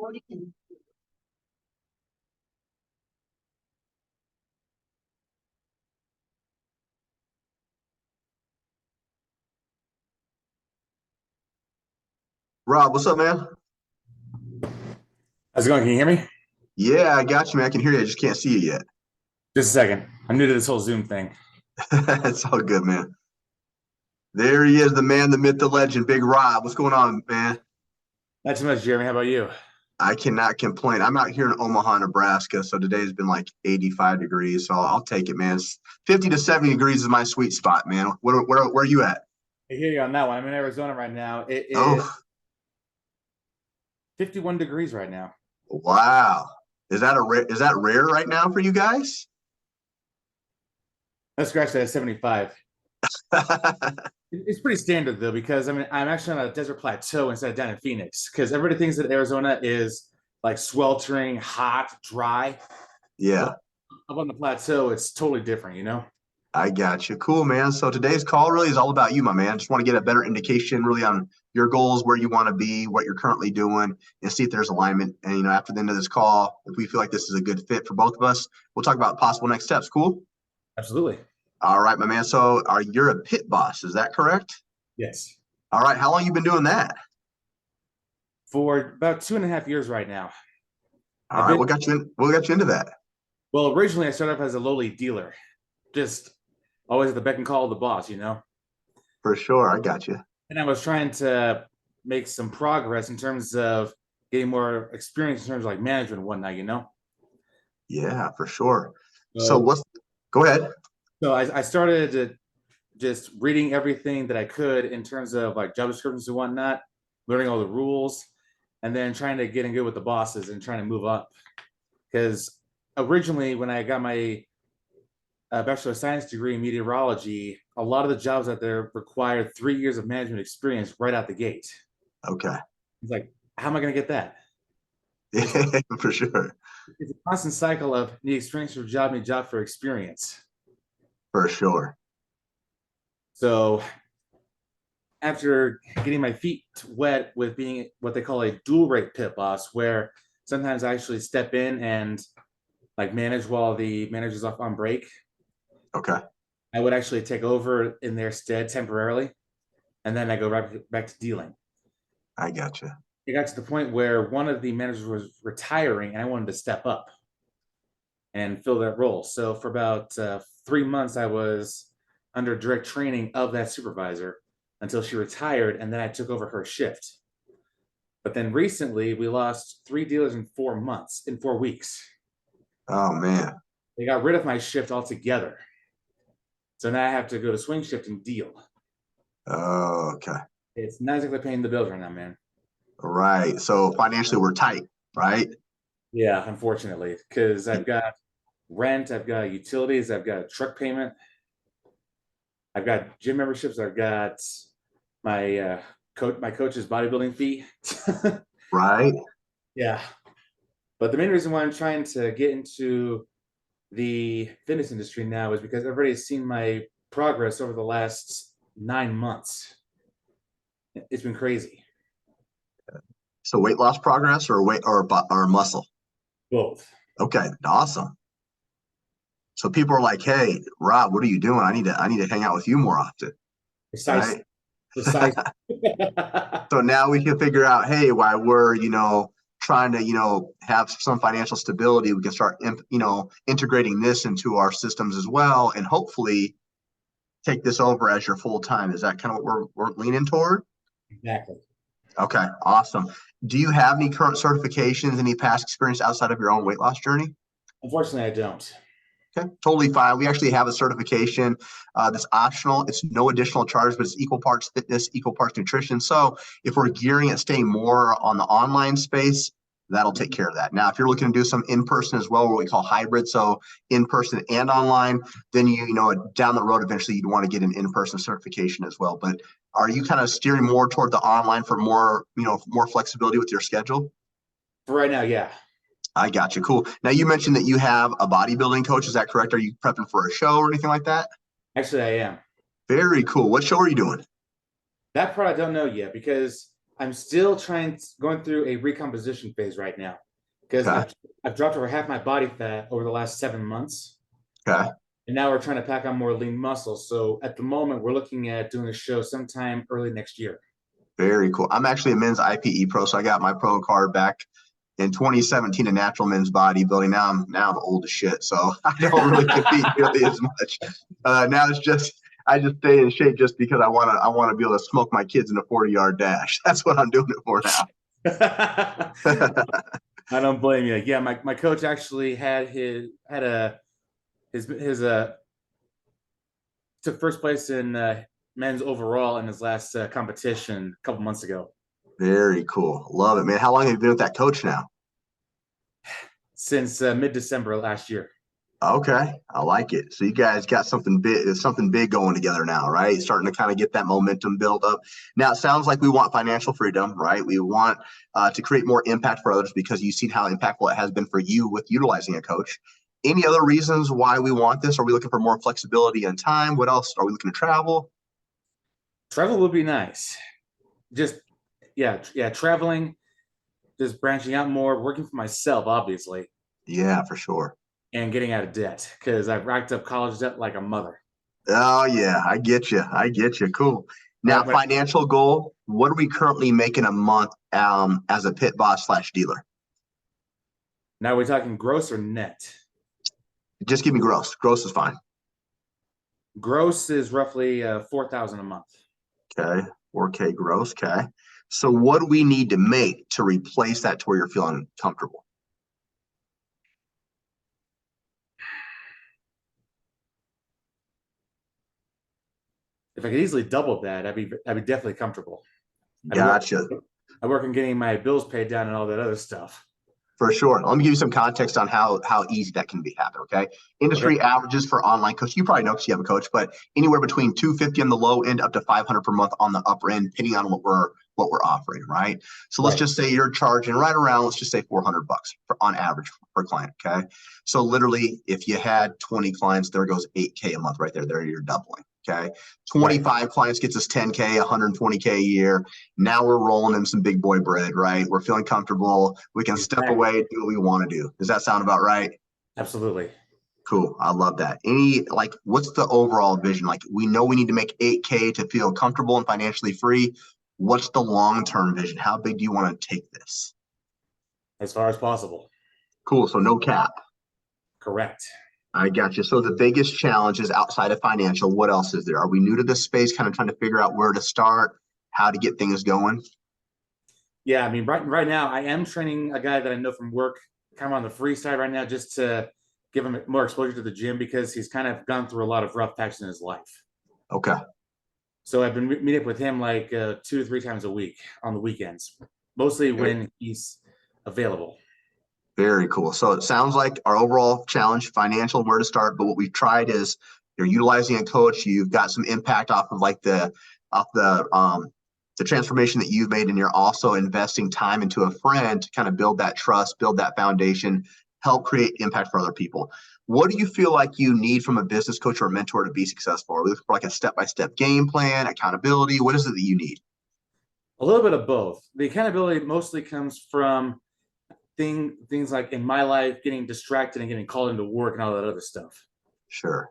Rob, what's up, man? How's it going? Can you hear me? Yeah, I got you, man. I can hear you. I just can't see you yet. Just a second. I'm new to this whole Zoom thing. It's all good, man. There he is, the man, the myth, the legend, Big Rob. What's going on, man? Not too much, Jeremy. How about you? I cannot complain. I'm out here in Omaha, Nebraska, so today's been like 85 degrees, so I'll take it, man. 50 to 70 degrees is my sweet spot, man. Where are you at? I hear you on that one. I'm in Arizona right now. It is Oh, 51 degrees right now. wow. Is that rare right now for you guys? Let's scratch that at 75. It's pretty standard though, because I'm actually on a desert plateau instead of down in Phoenix. Because everybody thinks that Arizona is like sweltering, hot, dry, but Yeah, up on the plateau, it's totally different. I got you. Cool, man. So today's call really is all about you, my man. Just want to get a better indication really on your goals, where you want to be, what you're currently doing, and see if there's alignment. And after the end of this call, if we feel like this is a good fit for both of us, we'll talk about possible next steps. Cool. Absolutely. All right, my man. So you're a pit boss, is that correct? Yes. All right. How long you been doing that? For about 2.5 years right now. All I've right. been, What got you into that? well, originally I started off as a lowly dealer, just always at the beck and call of the boss. For sure. I got you. And I was trying to make some progress in terms of getting more experience in terms of like management and whatnot. Yeah, for sure. So So, go ahead. so I started just reading everything that I could in terms of like job descriptions and whatnot, learning all the rules, and then trying to get in good with the bosses and trying to move up. Because originally, when I got my Bachelor of Science degree in meteorology, a lot of the jobs out there required 3 years of management experience right out the gate. Okay. It's like, how am I going to get that? It's For sure. it's a constant cycle of need experience for a job, need job for experience. For sure. So after getting my feet wet with being what they call a dual rate pit boss, where sometimes I actually step in and like manage while the manager's off on break, Okay. I would actually take over in their stead temporarily, and then I go right back to dealing. I got you. It got to the point where one of the managers was retiring, and I wanted to step up and fill that role. So for about 3 months, I was under direct training of that supervisor until she retired, and then I took over her shift. But then recently, we lost 3 dealers in 4 months, in 4 weeks. Oh man. They got rid of my shift altogether. So now I have to go to swing shift and deal. Oh, okay. It's not exactly paying the bills right now, man. Right. So financially, we're tight, right? Yeah, unfortunately, because I've got rent, I've got utilities, I've got a truck payment, I've got gym memberships, I've got my my coach's bodybuilding fee. Right. Yeah. But the main reason why I'm trying to get into the fitness industry now is because everybody's seen my progress over the last 9 months. It's been crazy. So weight loss progress or or muscle. Both. Okay. Awesome. So people are like, "Hey, Rob, what are you doing? I need to hang out with you more often." Right. Precisely. Precisely. So now we can figure out, hey, why we're, trying to, have some financial stability, we can start, integrating this into our systems as well, and hopefully take this over as your full time. Is that kind of what we're leaning toward? Exactly. Okay, awesome. Do you have any current certifications, any past experience outside of your own weight loss journey? Unfortunately, I don't. Okay, totally fine. We actually have a certification that's optional. It's no additional charge, but it's equal parts fitness, equal parts nutrition. So if we're gearing at staying more on the online space, that'll take care of that. Now, if you're looking to do some in-person as well, what we call hybrid, so in-person and online, then down the road eventually you'd want to get an in-person certification as well. But are you kind of steering more toward the online for more flexibility with your schedule? For right now, yeah. I got you. Cool. Now you mentioned that you have a bodybuilding coach. Is that correct? Are you prepping for a show or anything like that? Actually, I am. Very cool. What show are you doing? That part I don't know yet because I'm still going through a recomposition phase right now because Okay. I've dropped over half my body fat over the last 7 months. Okay. And now we're trying to pack on more lean muscle. So at the moment, we're looking at doing a show sometime early next year. Very cool. I'm actually a men's IPE pro, so I got my pro card back in 2017 in natural men's bodybuilding. Now I'm old as shit, so I don't really compete really as much. Now it's just I just stay in shape just because I wanna be able to smoke my kids in a 40-yard dash. That's what I'm doing it for I now. don't blame you. Yeah, my coach actually took first place in men's overall in his last competition a couple months ago. Very cool. Love it, man. How long have you been with that coach now? Since mid-December last year. Okay, I like it. So you guys got something big going together now, right? Starting to kind of get that momentum built up. Now it sounds like we want financial freedom, right? We want to create more impact for others because you've seen how impactful it has been for you with utilizing a coach. Any other reasons why we want this? Are we looking for more flexibility and time? What else? Are we looking to travel? Travel would be nice. Just yeah, traveling, just branching out more, working for myself, obviously, Yeah, for sure. and getting out of debt because I've racked up college debt like a mother. Oh yeah, I get you. I get you. Cool. Now, But financial goal. What are we currently making a month as a pit boss slash dealer? now we're talking gross or net. Just give me gross. Gross is fine. Gross is roughly 4,000 a month. Okay. 4K gross. Okay. So what do we need to make to replace that to where you're feeling comfortable? If I could easily double that, I'd be definitely comfortable. I'd work Gotcha. I work on getting my bills paid down and all that other stuff. For sure. Let me give you some context on how easy that can be happen. Okay. Okay. Industry averages for online coach, you probably know because you have a coach, but anywhere between 250 on the low end up to 500 per month on the upper end, depending on what we're offering, right? So let's Right. just say you're charging right around, let's just say $400 on average per client. Okay. So literally, if you had 20 clients, there goes 8K a month right there. There you're doubling. Okay. Right. 25 clients gets us 10K, 120K a year. Now we're rolling in some big boy bread, right? We're feeling comfortable. We can step Exactly. away and do what we want to do. Does that sound about right? Absolutely. Cool. I love that. What's the overall vision? Like, we know we need to make 8K to feel comfortable and financially free. What's the long-term vision? How big do you want to take this? As far as possible. Cool. So no cap. Correct. I got you. So the biggest challenge is outside of financial. What else is there? Are we new to this space, kind of trying to figure out where to start, how to get things going? Yeah, I mean, right now I am training a guy that I know from work, kind of on the free side right now, just to give him more exposure to the gym because he's kind of gone through a lot of rough patches in his life. Okay. So I've been meeting up with him like 2 to 3 times a week on the weekends, mostly Very, when he's available. very cool. So it sounds like our overall challenge, financial, where to start. But what we've tried is you're utilizing a coach. You've got some impact off of like the transformation that you've made, and you're also investing time into a friend to kind of build that trust, build that foundation, help create impact for other people. What do you feel like you need from a business coach or a mentor to be successful? Are we looking for like a step-by-step game plan, accountability? What is it that you need? A little bit of both. The accountability mostly comes from things like in my life getting distracted and getting called into work and all that other stuff. Sure.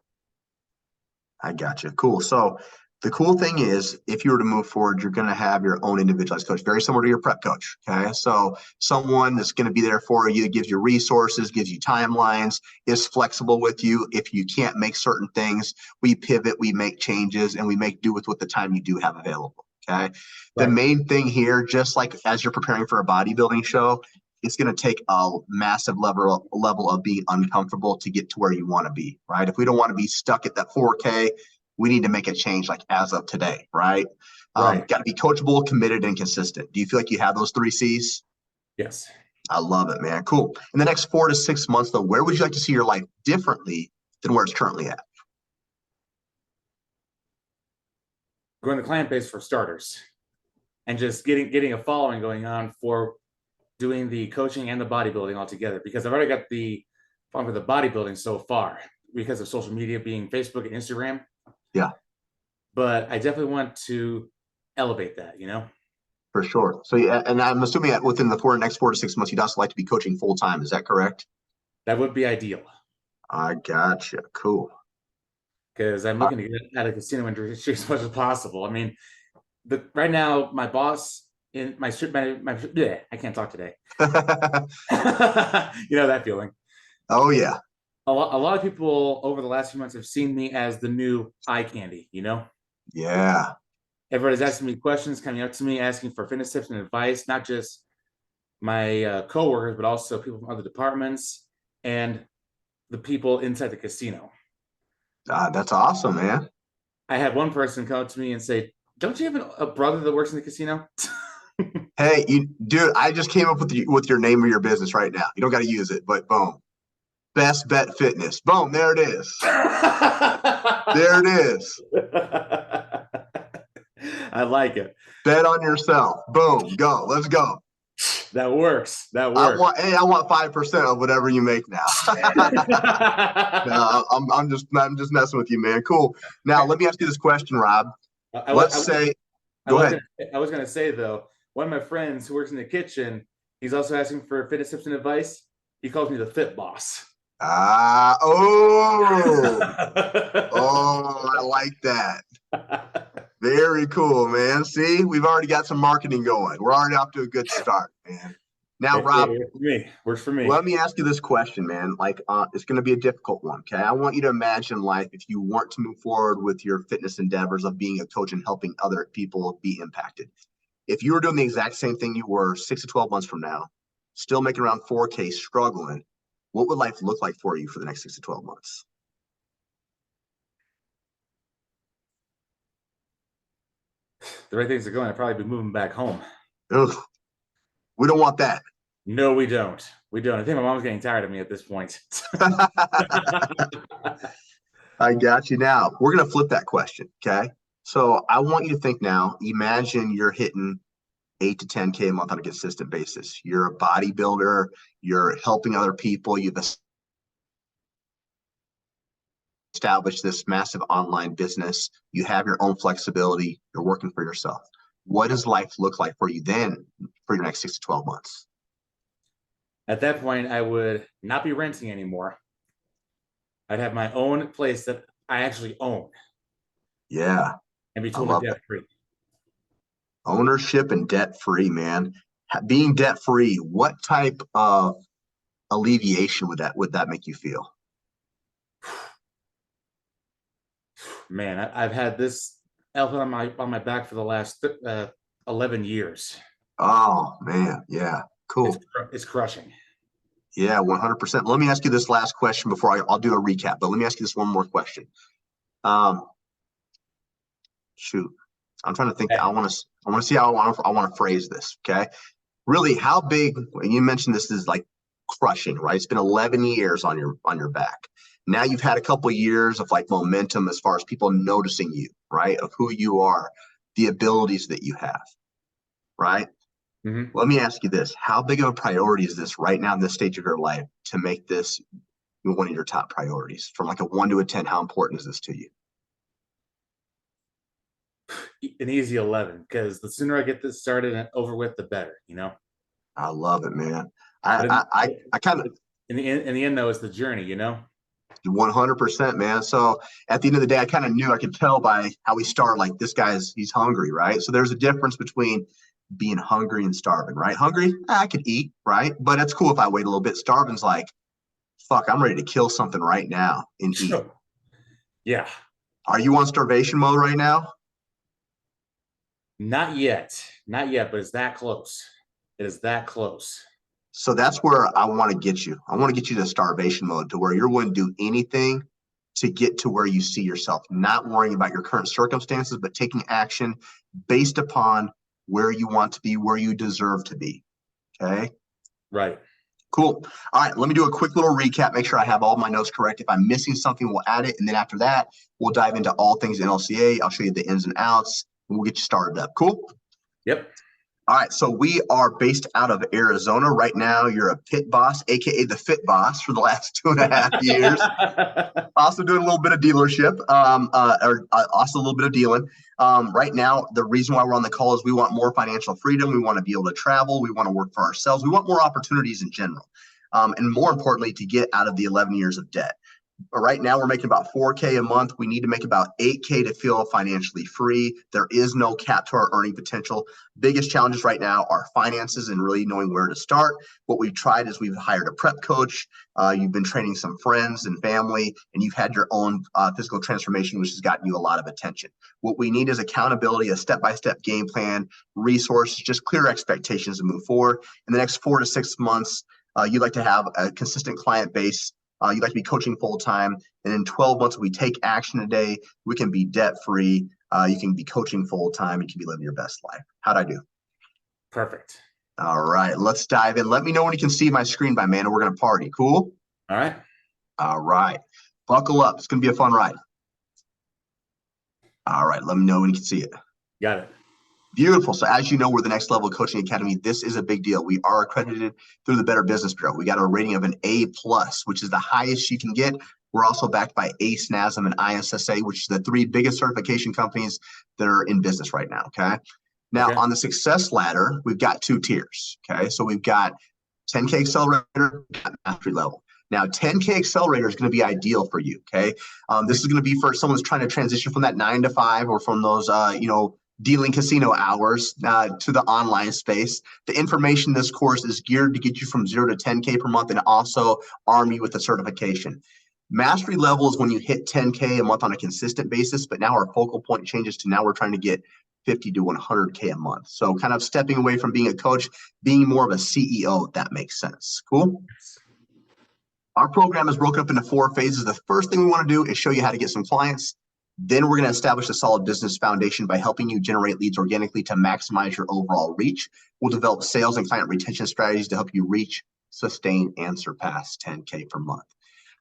I got you. Cool. So the cool thing is, if you were to move forward, you're going to have your own individualized coach, very similar to your prep coach. Okay. So someone that's going to be there for you, gives you resources, gives you timelines, is flexible with you. If you can't make certain things, we pivot, we make changes, and we make do with what the time you do have available. Okay. The Right. main thing here, just like as you're preparing for a bodybuilding show, it's going to take a massive level of being uncomfortable to get to where you want to be, right? If we don't want to be stuck at that 4K, we need to make a change like as of today, right? Right. Got to be coachable, committed, and consistent. Do you feel like you have those three C's? Yes. I love it, man. Cool. In the next 4 to 6 months, though, where would you like to see your life differently than where it's currently at? Growing the client base for starters, and just getting a following going on for doing the coaching and the bodybuilding all together. Because I've already got the following for the bodybuilding so far because of social media being Facebook and Instagram. Yeah. But I definitely want to elevate that. For sure. So yeah, and I'm assuming that within the next 4 to 6 months, you'd also like to be coaching full time. Is that correct? That would be ideal I gotcha. Cool. because I'm looking to get out of casino industry as much as possible. I mean, right now my boss in my bleh, I can't talk today. You know that feeling. Oh yeah. A lot of people over the last few months have seen me as the new eye candy. Yeah. Everybody's asking me questions, coming up to me, asking for fitness tips and advice, not just my coworkers, but also people from other departments and the people inside the casino. That's awesome, man. I had one person come up to me and say, "Don't you have a brother that works in the casino?" Hey, dude, I just came up with your name of your business right now. You don't got to use it, but boom. Best Bet Fitness. Boom, there it is. There it is. I like it. Bet on yourself. Boom, go. Let's go. That works. I want 5% of whatever you make now. No, I'm just messing with you, man. Cool. Now let me ask you this question, Rob. Let's say, go ahead. I was gonna say though, one of my friends who works in the kitchen, he's also asking for fitness tips and advice. He calls me the fit boss. Oh, I like that. Very cool, man. See, we've already got some marketing going. We're already off to a good start, man. Now, Rob, works for me. Let me ask you this question, man. Like, it's going to be a difficult one. Okay, I want you to imagine life if you weren't to move forward with your fitness endeavors of being a coach and helping other people be impacted. If you were doing the exact same thing you were 6 to 12 months from now, still making around 4K, struggling, what would life look like for you for the next 6 to 12 months? The right things are going, I'd probably be moving back home. Ugh, we don't want that. No, we don't. We don't. I think my mom's getting tired of me at this point. I got you. Now, we're going to flip that question. Okay. So I want you to think now, imagine you're hitting 8 to 10K a month on a consistent basis. You're a bodybuilder, you're helping other people, you've established this massive online business, you have your own flexibility, you're working for yourself. What does life look like for you then for your next 6 to 12 months? At that point, I would not be renting anymore. I'd have my own place that I actually own. Yeah. And be I totally love debt it. free. Ownership and debt free, man. Being debt free, what type of alleviation would that make you feel? Man, I've had this elephant on my back for the last 11 years. Oh man, yeah, cool. It's crushing. Yeah, 100%. Let me ask you this last question before I'll do a recap, but let me ask you this one more question. Shoot, I'm trying to think. I want to see how I want to phrase this. Okay, really, how big? You mentioned this is like crushing, right? It's been 11 years on your back. Now you've had a couple of years of like momentum as far as people noticing you, right? Of who you are, the abilities that you have, right? Mm-hmm. Let me ask you this. How big of a priority is this right now in this stage of your life to make this one of your top priorities? From like a 1 to a 10, how important is this to you? An easy 11, because the sooner I get this started and over with, the better. I love it, man. But I kind of in the end though, it's the journey. 100%, man. So at the end of the day, I kind of knew, I could tell by how we start, like this he's hungry, right? So there's a difference between being hungry and starving, right? Hungry, I could eat, right? But it's cool if I wait a little bit. Starving's like, fuck, I'm ready to kill something right now and eat. Yeah. Are you on starvation mode right now? Not yet, but it's that close. It is that close. So that's where I want to get you. I want to get you to starvation mode, to where you're willing to do anything to get to where you see yourself, not worrying about your current circumstances, but taking action based upon where you want to be, where you deserve to be. Okay. Right. Cool. All right. Let me do a quick little recap. Make sure I have all my notes correct. If I'm missing something, we'll add it. And then after that, we'll dive into all things NLCA. I'll show you the ins and outs and we'll get you started up. Cool. Yep. All right, so we are based out of Arizona right now. You're a pit boss, aka the fit boss, for the last 2.5 years. Also doing a little bit of dealership, also a little bit of dealing. Right now, the reason why we're on the call is we want more financial freedom. We want to be able to travel. We want to work for ourselves. We want more opportunities in general. And more importantly, to get out of the 11 years of debt. But right now, we're making about $4K a month. We need to make about $8K to feel financially free. There is no cap to our earning potential. Biggest challenges right now are finances and really knowing where to start. What we've tried is we've hired a prep coach. You've been training some friends and family, and you've had your own physical transformation, which has gotten you a lot of attention. What we need is accountability, a step-by-step game plan, resources, just clear expectations to move forward. In the next 4 to 6 months, you'd like to have a consistent client base. You'd like to be coaching full time. And in 12 months, if we take action today, we can be debt free. You can be coaching full time. You can be living your best life. How'd I do? Perfect. All right, let's dive in. Let me know when you can see my screen by man, and we're going to party. Cool? All right. All right. Buckle up. It's going to be a fun ride. All right. Let me know when you can see it. Got it. Beautiful. So as you know, we're the Next Level Coaching Academy. This is a big deal. We are accredited through the Better Business Bureau. We got a rating of an A+, which is the highest you can get. We're also backed by ACE, NASM, and ISSA, which is the 3 biggest certification companies that are in business right now, okay? Now, on the success ladder, we've got 2 tiers, okay? So we've got 10K Accelerator, Mastery Level. Now, 10K Accelerator is going to be ideal for you, okay? This is going to be for someone who's trying to transition from that 9 to 5 or from those, dealing casino hours to the online space. The information in this course is geared to get you from 0 to 10K per month and also arm you with a certification. Mastery level is when you hit 10K a month on a consistent basis, but now our focal point changes to now we're trying to get 50 to 100K a month. So kind of stepping away from being a coach, being more of a CEO, if that makes sense. Cool? Our program is broken up into 4 phases. The first thing we want to do is show you how to get some clients. Then we're going to establish a solid business foundation by helping you generate leads organically to maximize your overall reach. We'll develop sales and client retention strategies to help you reach, sustain, and surpass 10K per month.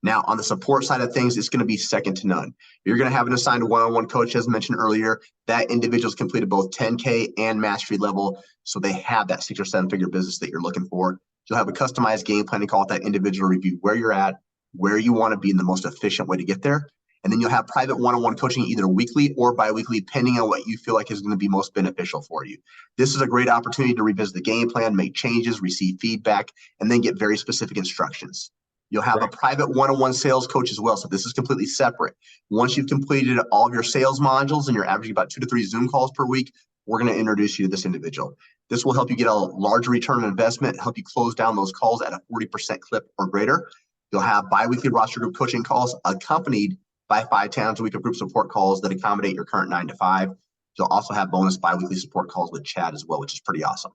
Now, on the support side of things, it's going to be second to none. You're going to have an assigned one-on-one coach, as mentioned earlier. That individual's completed both 10K and mastery level, so they have that 6 or 7 figure business that you're looking for. You'll have a customized game plan to call it that individual review where you're at, where you want to be in the most efficient way to get there. And then you'll have private one-on-one coaching either weekly or bi-weekly, depending on what you feel like is going to be most beneficial for you. This is a great opportunity to revisit the game plan, make changes, receive feedback, and then get very specific instructions. You'll have a private one-on-one sales coach as well. So this is completely separate. Once you've completed all of your sales modules and you're averaging about 2 to 3 Zoom calls per week, we're going to introduce you to this individual. This will help you get a larger return on investment, help you close down those calls at a 40% clip or greater. You'll have bi-weekly roster group coaching calls accompanied by 5 times a week of group support calls that accommodate your current 9 to 5. You'll also have bonus bi-weekly support calls with Chad as well, which is pretty awesome.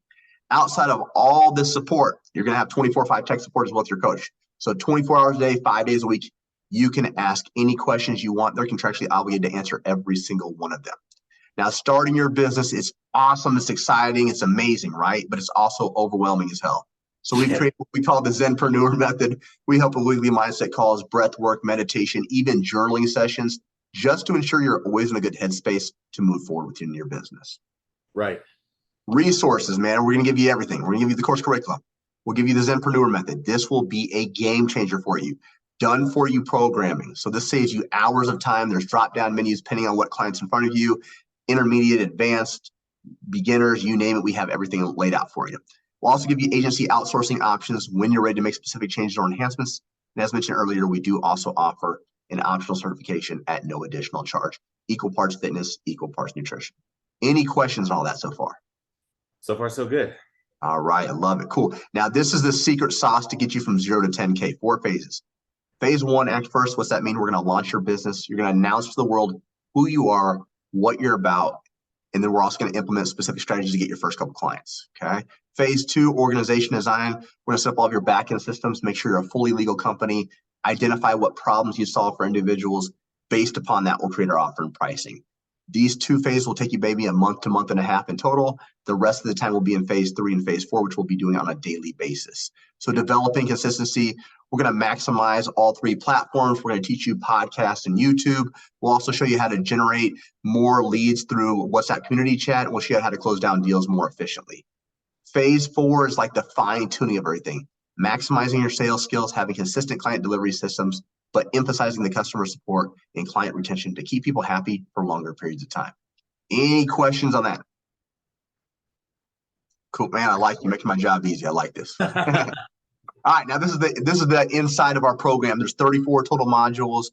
Outside of all this support, you're going to have 24/5 tech support as well with your coach. So 24 hours a day, 5 days a week, you can ask any questions you want. They're contractually obligated to answer every single one of them. Now, starting your business is awesome. It's exciting. It's amazing, right? But it's also overwhelming as hell. So we create what we call the Zenpreneur method. We help with weekly mindset calls, breath work, meditation, even journaling sessions, just to ensure you're always in a good headspace to move forward within your business. Right. Resources, man. We're going to give you everything. We're going to give you the course curriculum. We'll give you the Zenpreneur method. This will be a game changer for you. Done for you programming. So this saves you hours of time. There's drop-down menus depending on what client's in front of you, intermediate, advanced, beginners, you name it. We have everything laid out for you. We'll also give you agency outsourcing options when you're ready to make specific changes or enhancements. And as mentioned earlier, we do also offer an optional certification at no additional charge. Equal parts fitness, equal parts nutrition. Any questions on all that so far? So far, so good. All right, I love it. Cool. Now, this is the secret sauce to get you from 0 to 10K, 4 phases. Phase 1, act first. What's that mean? We're going to launch your business. You're going to announce to the world who you are, what you're about, and then we're also going to implement specific strategies to get your first couple clients, okay? Phase 2, organization design. We're going to set up all of your backend systems, make sure you're a fully legal company, identify what problems you solve for individuals. Based upon that, we'll create our offer and pricing. These 2 phases will take you maybe a month to month and a half in total. The rest of the time will be in phase 3 and phase 4, which we'll be doing on a daily basis. So developing consistency, we're going to maximize all 3 platforms. We're going to teach you podcasts and YouTube. We'll also show you how to generate more leads through WhatsApp community chat. We'll show you how to close down deals more efficiently. Phase 4 is like the fine tuning of everything, maximizing your sales skills, having consistent client delivery systems, but emphasizing the customer support and client retention to keep people happy for longer periods of time. Any questions on that? Cool, man. I like you making my job easy. I like this. All right, now this is the inside of our program. There's 34 total modules.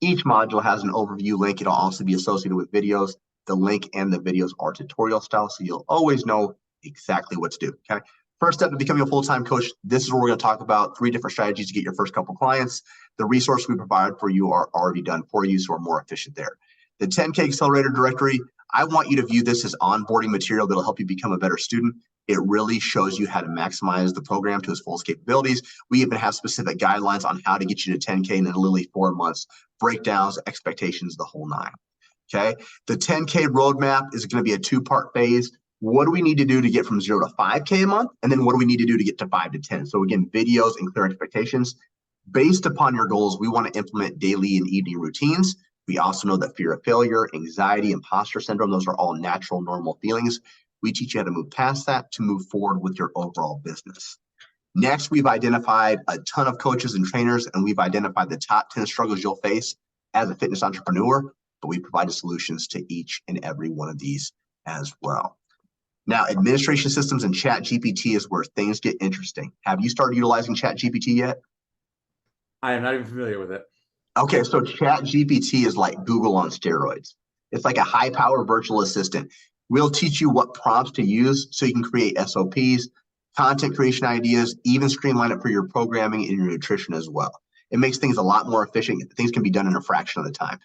Each module has an overview link. It'll also be associated with videos. The link and the videos are tutorial style, so you'll always know exactly what to do. Okay. First step to becoming a full-time coach. This is where we're going to talk about 3 different strategies to get your first couple clients. The resources we provide for you are already done for you, so we're more efficient there. The 10K Accelerator Directory, I want you to view this as onboarding material that'll help you become a better student. It really shows you how to maximize the program to its fullest capabilities. We even have specific guidelines on how to get you to 10K in literally 4 months, breakdowns, expectations, the whole 9. Okay. The 10K roadmap is going to be a 2-part phase. What do we need to do to get from 0 to 5K a month? And then what do we need to do to get to 5 to 10? So again, videos and clear expectations. Based upon your goals, we want to implement daily and evening routines. We also know that fear of failure, anxiety, imposter syndrome, those are all natural, normal feelings. We teach you how to move past that to move forward with your overall business. Next, we've identified a ton of coaches and trainers, and we've identified the top 10 struggles you'll face as a fitness entrepreneur, but we provided solutions to each and every one of these as well. Now, administration systems and Chat GPT is where things get interesting. Have you started utilizing Chat GPT yet? I am not even familiar with it. Okay, so Chat GPT is like Google on steroids. It's like a high-power virtual assistant. We'll teach you what prompts to use so you can create SOPs, content creation ideas, even streamline it for your programming and your nutrition as well. It makes things a lot more efficient. Things can be done in a fraction of the time.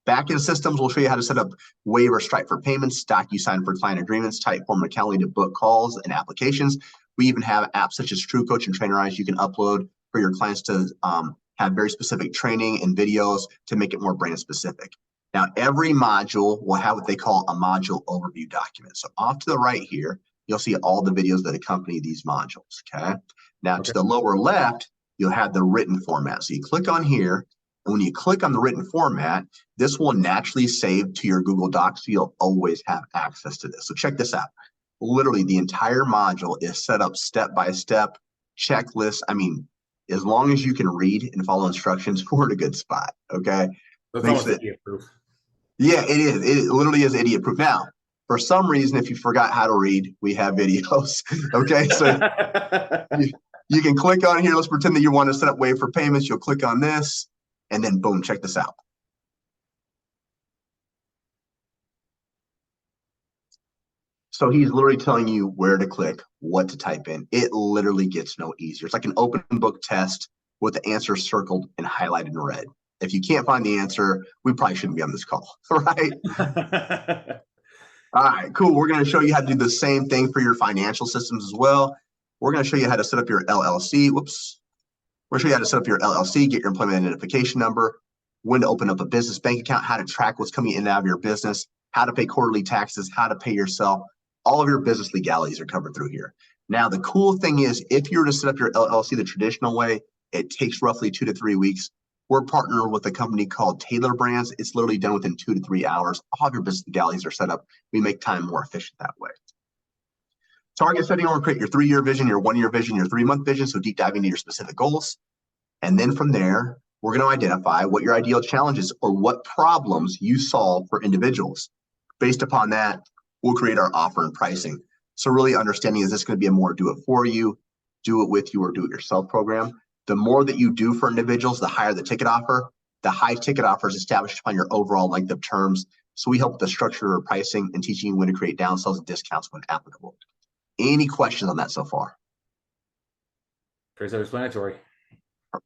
Backend systems, we'll show you how to set up Wave or Stripe for payments, DocuSign for client agreements, Typeform and Calendly to book calls and applications. We even have apps such as TrueCoach and Trainerize you can upload for your clients to have very specific training and videos to make it more brand specific. Now, every module will have what they call a module overview document. So off to the right here, you'll see all the videos that accompany these modules, okay? Now, to the lower left, you'll have the written format. So you click on here, and when you click on the written format, this will naturally save to your Google Docs, so you'll always have access to this. So check this out. Literally, the entire module is set up step-by-step, checklist. I mean, as long as you can read and follow instructions, we're in a good spot, okay? That's almost idiot-proof. Yeah, it is. It literally is idiot-proof. Now, for some reason, if you forgot how to read, we have videos, okay? So you can click on here. Let's pretend that you want to set up Wave for payments. You'll click on this, and then boom, check this out. So he's literally telling you where to click, what to type in. It literally gets no easier. It's like an open book test with the answer circled and highlighted in red. If you can't find the answer, we probably shouldn't be on this call, right? All right, cool. We're going to show you how to do the same thing for your financial systems as well. We're going to show you how to set up your LLC. Whoops. We're going to show you how to set up your LLC, get your employment identification number, when to open up a business bank account, how to track what's coming in and out of your business, how to pay quarterly taxes, how to pay yourself. All of your business legalities are covered through here. Now, the cool thing is if you were to set up your LLC the traditional way, it takes roughly 2 to 3 weeks. We're partnered with a company called Taylor Brands. It's literally done within 2 to 3 hours. All of your business legalities are set up. We make time more efficient that way. Target setting, or create your 3-year vision, your 1-year vision, your 3-month vision. So deep dive into your specific goals. And then from there, we're going to identify what your ideal challenges or what problems you solve for individuals. Based upon that, we'll create our offer and pricing. So really understanding, is this going to be a more do it for you, do it with you, or do it yourself program? The more that you do for individuals, the higher the ticket offer. The high ticket offer is established upon your overall length of terms. So we help with the structure of pricing and teaching you when to create downsells and discounts when applicable. Any questions on that so far? Very self-explanatory.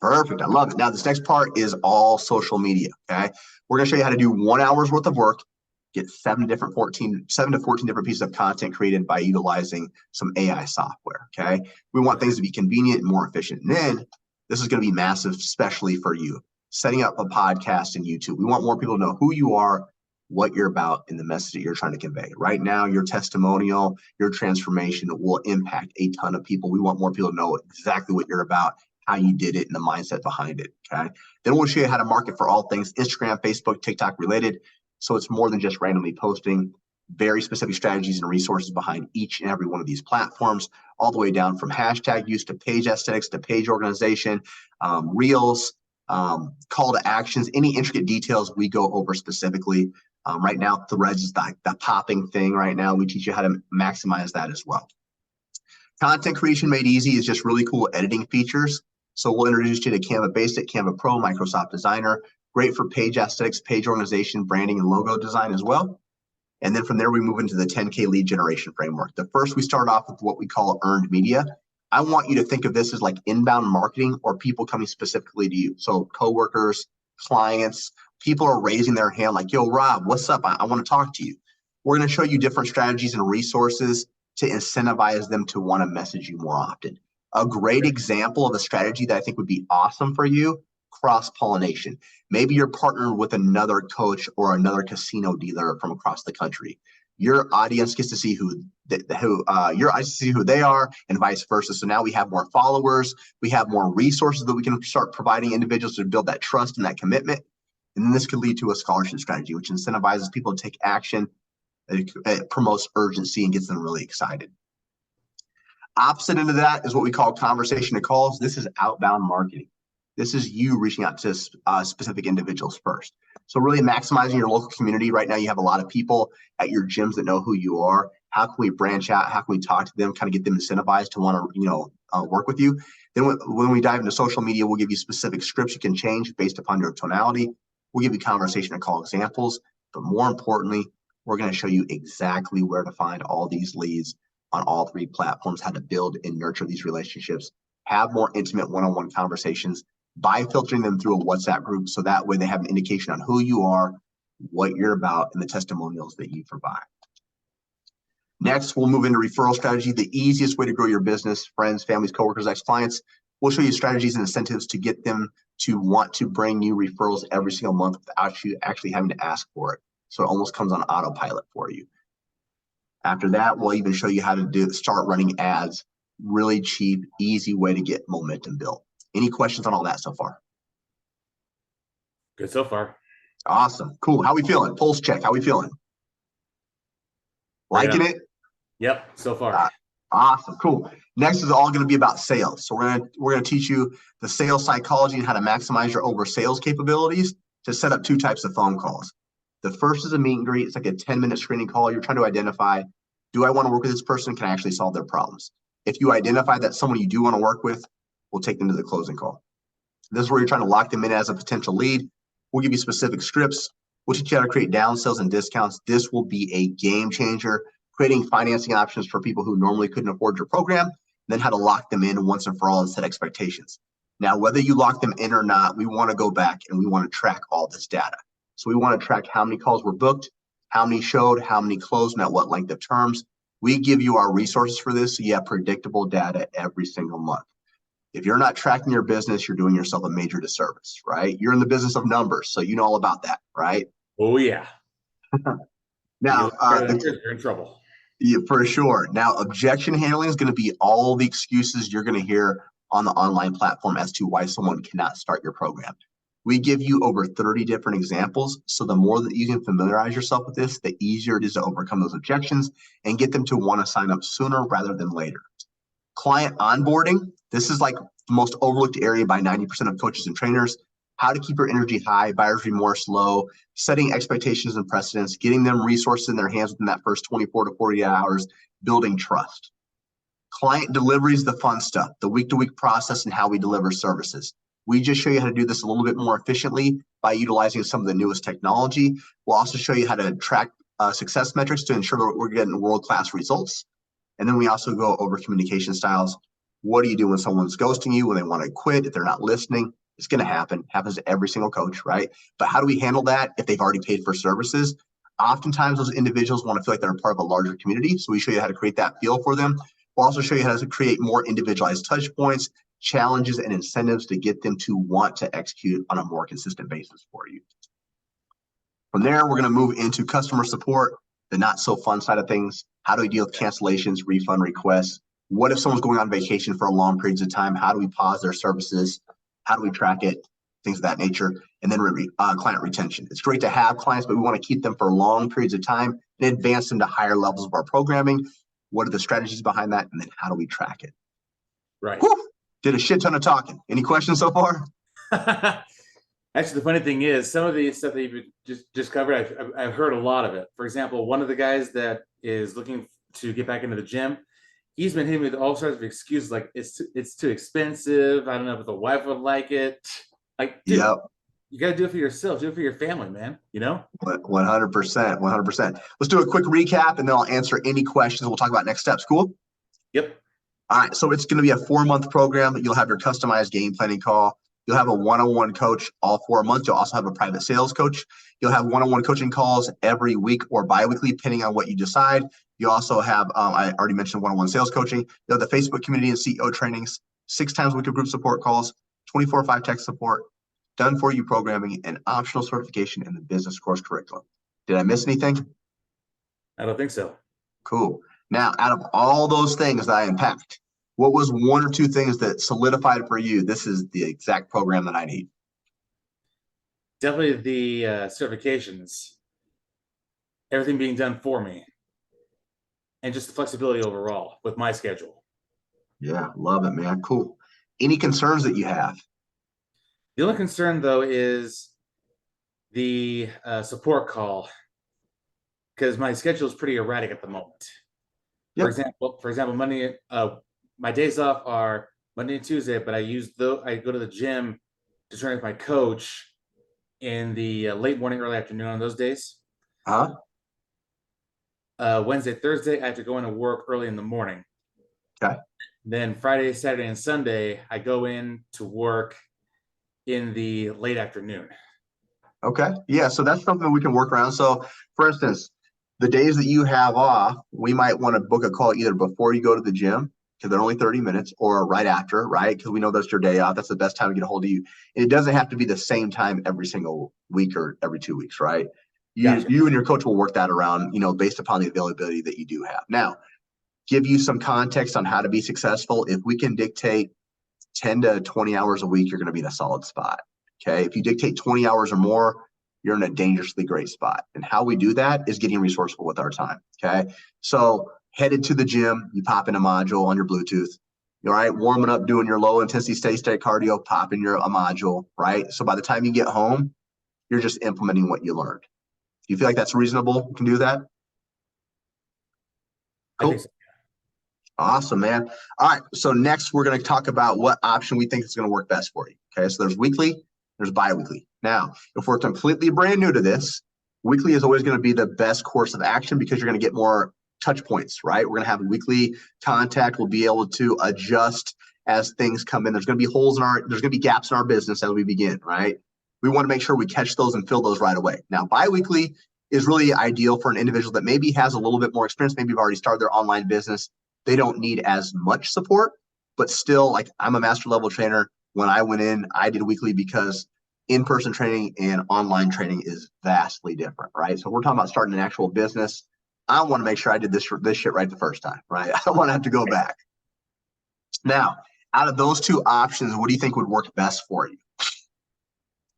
Perfect. I love it. Now, this next part is all social media. Okay. We're going to show you how to do 1 hour's worth of work, get 7 to 14 different pieces of content created by utilizing some AI software. Okay. We want things to be convenient and more efficient. And then this is going to be massive, especially for you setting up a podcast and YouTube. We want more people to know who you are, what you're about, and the message that you're trying to convey. Right now, your testimonial, your transformation will impact a ton of people. We want more people to know exactly what you're about, how you did it, and the mindset behind it. Okay. Then we'll show you how to market for all things Instagram, Facebook, TikTok related. So it's more than just randomly posting. very specific strategies and resources behind each and every one of these platforms, all the way down from hashtag use to page aesthetics to page organization, reels, call to actions, any intricate details we go over specifically. Right now, Threads is the popping thing right now. We teach you how to maximize that as well. Content creation made easy is just really cool editing features. So we'll introduce you to Canva Basic, Canva Pro, Microsoft Designer. Great for page aesthetics, page organization, branding, and logo design as well. And then from there, we move into the 10K lead generation framework. The first, we start off with what we call earned media. I want you to think of this as like inbound marketing or people coming specifically to you. So coworkers, clients, people are raising their hand like, yo, Rob, what's up? I want to talk to you. We're going to show you different strategies and resources to incentivize them to want to message you more often. A great example of a strategy that I think would be awesome for you, cross-pollination. Maybe you're partnered with another coach or another casino dealer from across the country. Your audience gets to see who they are, and vice versa. So now we have more followers, we have more resources that we can start providing individuals to build that trust and that commitment. And then this could lead to a scholarship strategy, which incentivizes people to take action. It promotes urgency and gets them really excited. Opposite end of that is what we call conversation to calls. This is outbound marketing. This is you reaching out to specific individuals first. So really maximizing your local community. Right now, you have a lot of people at your gyms that know who you are. How can we branch out? How can we talk to them, kind of get them incentivized to want to, work with you? Then when we dive into social media, we'll give you specific scripts you can change based upon your tonality. We'll give you conversation to call examples. But more importantly, we're going to show you exactly where to find all these leads on all three platforms, how to build and nurture these relationships, have more intimate one-on-one conversations by filtering them through a WhatsApp group. So that way they have an indication on who you are, what you're about, and the testimonials that you provide. Next, we'll move into referral strategy, the easiest way to grow your business, friends, families, coworkers, ex-clients. We'll show you strategies and incentives to get them to want to bring you referrals every single month without you actually having to ask for it. So it almost comes on autopilot for you. After that, we'll even show you how to start running ads. Really cheap, easy way to get momentum built. Any questions on all that so far? Good so far. Awesome. Cool. How we feeling? Pulse check. How we feeling? Liking it? Yep, so far. Awesome. Cool. Next is all going to be about sales. So we're going to teach you the sales psychology and how to maximize your over sales capabilities to set up two types of phone calls. The first is a meet and greet. It's like a 10-minute screening call. You're trying to identify, do I want to work with this person? Can I actually solve their problems? If you identify that someone you do want to work with, we'll take them to the closing call. This is where you're trying to lock them in as a potential lead. We'll give you specific scripts. We'll teach you how to create down sales and discounts. This will be a game changer, creating financing options for people who normally couldn't afford your program, then how to lock them in once and for all and set expectations. Now, whether you lock them in or not, we want to go back and we want to track all this data. So we want to track how many calls were booked, how many showed, how many closed, and at what length of terms. We give you our resources for this, so you have predictable data every single month. If you're not tracking your business, you're doing yourself a major disservice, right? You're in the business of numbers, so you know all about that, right? Oh, yeah. Now, you're in trouble. Yeah, for sure. Now, objection handling is going to be all the excuses you're going to hear on the online platform as to why someone cannot start your program. We give you over 30 different examples. So the more that you can familiarize yourself with this, the easier it is to overcome those objections and get them to want to sign up sooner rather than later. Client onboarding. This is like the most overlooked area by 90% of coaches and trainers. How to keep your energy high, buyer's remorse low, setting expectations and precedents, getting them resources in their hands within that first 24 to 48 hours, building trust. Client delivery is the fun stuff, the week-to-week process and how we deliver services. We just show you how to do this a little bit more efficiently by utilizing some of the newest technology. We'll also show you how to track success metrics to ensure that we're getting world-class results. And then we also go over communication styles. What do you do when someone's ghosting you, when they want to quit, if they're not listening? It's going to happen. Happens to every single coach, right? But how do we handle that if they've already paid for services? Oftentimes, those individuals want to feel like they're a part of a larger community. So we show you how to create that feel for them. We'll also show you how to create more individualized touch points, challenges, and incentives to get them to want to execute on a more consistent basis for you. From there, we're going to move into customer support, the not so fun side of things. How do we deal with cancellations, refund requests? What if someone's going on vacation for a long periods of time? How do we pause their services? How do we track it? Things of that nature. And then client retention. It's great to have clients, but we want to keep them for long periods of time. and advance them to higher levels of our programming. What are the strategies behind that? And then how do we track it? Right. Whew, did a shit ton of talking. Any questions so far? Actually, the funny thing is, some of the stuff that you've just covered, I've heard a lot of it. For example, one of the guys that is looking to get back into the gym, he's been hitting me with all sorts of excuses, like it's too expensive. I don't know if the wife would like it. Like, dude, Yep. you got to do it for yourself. Do it for your family, man. 100%. 100%. Let's do a quick recap, and then I'll answer any questions. We'll talk about next steps. Cool? Yep. All right. So it's going to be a 4-month program. You'll have your customized game planning call. You'll have a one-on-one coach all 4 months. You'll also have a private sales coach. You'll have one-on-one coaching calls every week or bi-weekly, depending on what you decide. You also have, I already mentioned one-on-one sales coaching. You have the Facebook community and CEO trainings, 6 times a week of group support calls, 24/5 tech support, done for you programming, and optional certification in the business course curriculum. Did I miss anything? I don't think so. Cool. Now, out of all those things that I unpacked, what was 1 or 2 things that solidified for you? This is the exact program that I need. Definitely the certifications, everything being done for me, and just the flexibility overall with my schedule. Yeah, love it, man. Cool. Any concerns that you have? The only concern, though, is the support call, because my schedule is pretty erratic at the moment. Yep. For example, Monday, my days off are Monday and Tuesday, but I go to the gym to train with my coach in the late morning, early afternoon on those days. Huh? Wednesday, Thursday, I have to go into work early in the morning. Okay. Then Friday, Saturday, and Sunday, I go in to work in the late afternoon. Okay. Yeah. So that's something we can work around. So, for instance, the days that you have off, we might want to book a call either before you go to the gym, because they're only 30 minutes, or right after, right? Because we know that's your day off. That's the best time to get a hold of you. And it doesn't have to be the same time every single week or every 2 weeks, right? Gotcha. You and your coach will work that around, based upon the availability that you do have. Now, give you some context on how to be successful. If we can dictate 10 to 20 hours a week, you're going to be in a solid spot. Okay. If you dictate 20 hours or more, you're in a dangerously great spot. And how we do that is getting resourceful with our time. Okay. So headed to the gym, you pop in a module on your Bluetooth. All right. Warming up, doing your low intensity steady state cardio, pop in a module. Right. So by the time you get home, you're just implementing what you learned. Do you feel like that's reasonable? You can do that? Cool. I think so. Awesome, man. All right. So next we're going to talk about what option we think is going to work best for you. Okay. So there's weekly, there's bi-weekly. Now, if we're completely brand new to this, weekly is always going to be the best course of action because you're going to get more touch points, right? We're going to have weekly contact. We'll be able to adjust as things come in. There's going to be there's going to be gaps in our business as we begin, right? We want to make sure we catch those and fill those right away. Now, bi-weekly is really ideal for an individual that maybe has a little bit more experience. Maybe you've already started their online business. They don't need as much support, but still, like, I'm a master level trainer. When I went in, I did weekly because in-person training and online training is vastly different, right? So we're talking about starting an actual business. I want to make sure I did this shit right the first time, right? I don't want to have to go back. Now, out of those 2 options, what do you think would work best for you?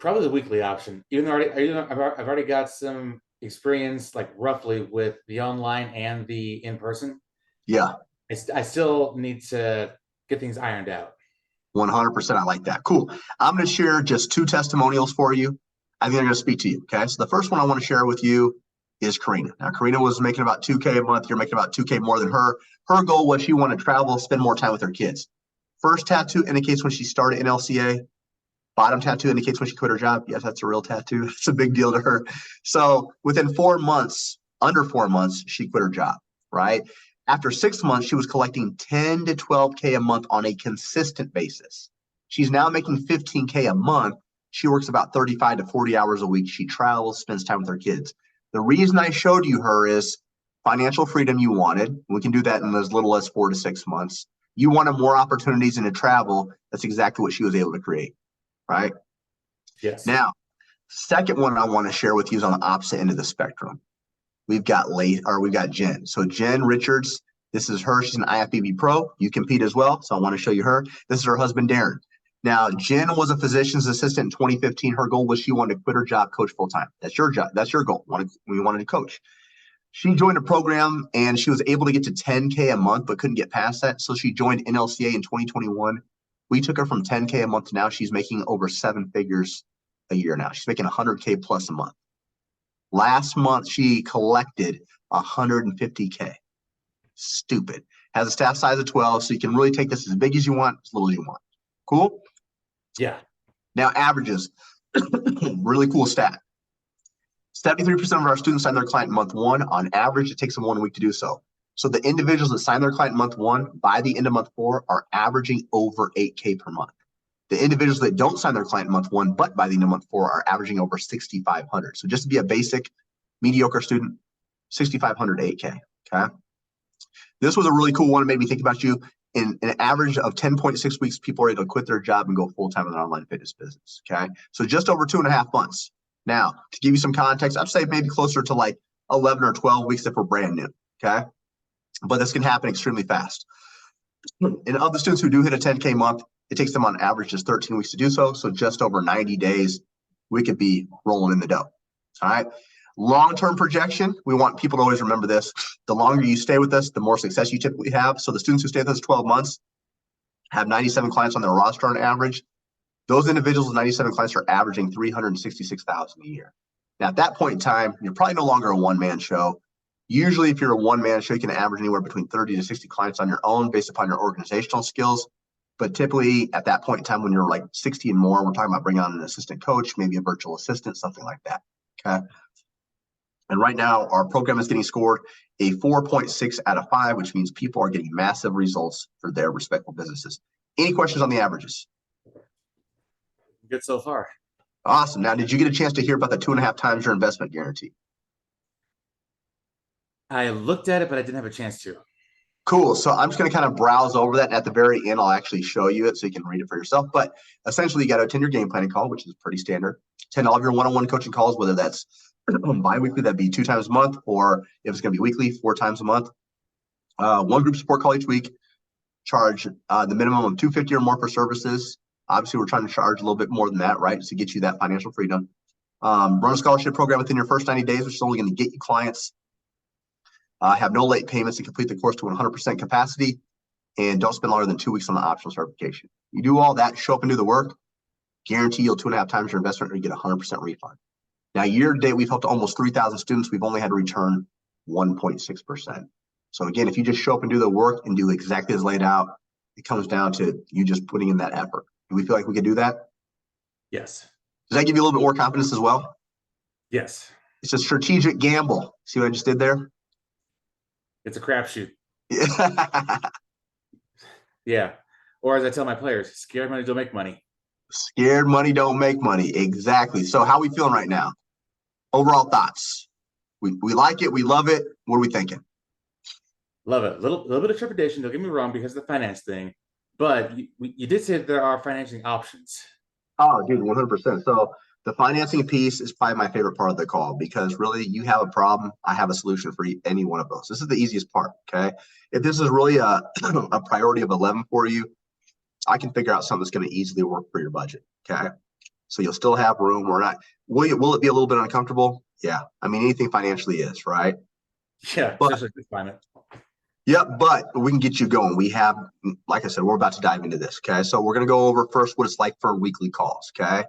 Probably the weekly option. Even though I've already got some experience, like roughly, with the online and the in-person. Yeah. I still need to get things ironed out. 100%. I like that. Cool. I'm going to share just 2 testimonials for you. I think they're going to speak to you. Okay. So the first one I want to share with you is Karina. Now, Karina was making about $2K a month. You're making about $2K more than her. Her goal was she wanted to travel, spend more time with her kids. First tattoo indicates when she started in LCA. Bottom tattoo indicates when she quit her job. Yes, that's a real tattoo. It's a big deal to her. So within 4 months, under 4 months, she quit her job, right? After 6 months, she was collecting 10 to 12K a month on a consistent basis. She's now making 15K a month. She works about 35 to 40 hours a week. She travels, spends time with her kids. The reason I showed you her is financial freedom you wanted. We can do that in as little as 4 to 6 months. You wanted more opportunities and to travel. That's exactly what she was able to create, right? Yes. Now, second one I want to share with you is on the opposite end of the spectrum. We've got Jen. So Jen Richards, this is her. She's an IFBB pro. You compete as well. So I want to show you her. This is her husband, Darren. Now, Jen was a physician's assistant in 2015. Her goal was she wanted to quit her job, coach full time. That's your job. That's your goal. We wanted to coach. She joined a program and she was able to get to 10K a month, but couldn't get past that. So she joined NLCA in 2021. We took her from 10K a month to now she's making over 7 figures a year now. She's making 100K plus a month. Last month, she collected 150K. Stupid. Has a staff size of 12, so you can really take this as big as you want, as little as you want. Cool? Yeah. Now, averages. Really cool stat. 73% of our students sign their client in month 1. On average, it takes them 1 week to do so. So the individuals that sign their client in month 1, by the end of month 4, are averaging over 8K per month. The individuals that don't sign their client in month 1, but by the end of month 4, are averaging over 6,500. So just to be a basic, mediocre student, 6,500 to 8K. Okay. This was a really cool one. It made me think about you. In an average of 10.6 weeks, people are able to quit their job and go full time in an online fitness business. Okay. So just over 2.5 months. Now, to give you some context, I'd say maybe closer to like 11 or 12 weeks if we're brand new. Okay. But this can happen extremely fast. And of the students who do hit a 10K month, it takes them on average just 13 weeks to do so. So just over 90 days, we could be rolling in the dough. All right. Long-term projection, we want people to always remember this. The longer you stay with us, the more success you typically have. So the students who stay with us 12 months have 97 clients on their roster on average. Those individuals with 97 clients are averaging $366,000 a year. Now, at that point in time, you're probably no longer a one-man show. Usually, if you're a one-man show, you can average anywhere between 30 to 60 clients on your own based upon your organizational skills. But typically, at that point in time, when you're like 60 and more, we're talking about bringing on an assistant coach, maybe a virtual assistant, something like that. Okay. And right now, our program is getting scored a 4.6 out of 5, which means people are getting massive results for their respectful businesses. Any questions on the averages? Good so far. Awesome. Now, did you get a chance to hear about the 2.5 times your investment guarantee? I looked at it, but I didn't have a chance to. Cool. So I'm just going to kind of browse over that. And at the very end, I'll actually show you it so you can read it for yourself. But essentially, you got to attend your game planning call, which is pretty standard. Attend all of your one-on-one coaching calls, whether that's bi-weekly, that'd be 2 times a month, or if it's going to be weekly, 4 times a month. One group support call each week. Charge the minimum of $250 or more for services. Obviously, we're trying to charge a little bit more than that, right, to get you that financial freedom. Run a scholarship program within your first 90 days, which is only going to get you clients. Have no late payments and complete the course to 100% capacity, and don't spend longer than 2 weeks on the optional certification. You do all that, show up and do the work, guarantee you'll 2.5 times your investment, or you get 100% refund. Now, year to date, we've helped almost 3,000 students. We've only had to return 1.6%. So again, if you just show up and do the work and do exactly as laid out, it comes down to you just putting in that effort. Do we feel like we could do that? Yes. Does that give you a little bit more confidence as well? Yes. It's a strategic gamble. See what I just did there? It's a crapshoot. Yeah. Yeah. Or as I tell my players, scared money don't make money. Scared money don't make money. Exactly. So how are we feeling right now? Overall thoughts? We like it. We love it. What are we thinking? Love it. Little bit of trepidation. Don't get me wrong because of the finance thing, but you did say that there are financing options. Oh, dude, 100%. So the financing piece is probably my favorite part of the call because really you have a problem. I have a solution for any one of those. This is the easiest part. Okay. If this is really a priority of 11 for you, I can figure out something that's going to easily work for your budget. Okay. So you'll still have room or not. Will it be a little bit uncomfortable? Yeah. I mean, anything financially is, right? Yeah. But, Especially this climate. yeah, but we can get you going. We have, like I said, we're about to dive into this. Okay. So we're going to go over first what it's like for weekly calls. Okay.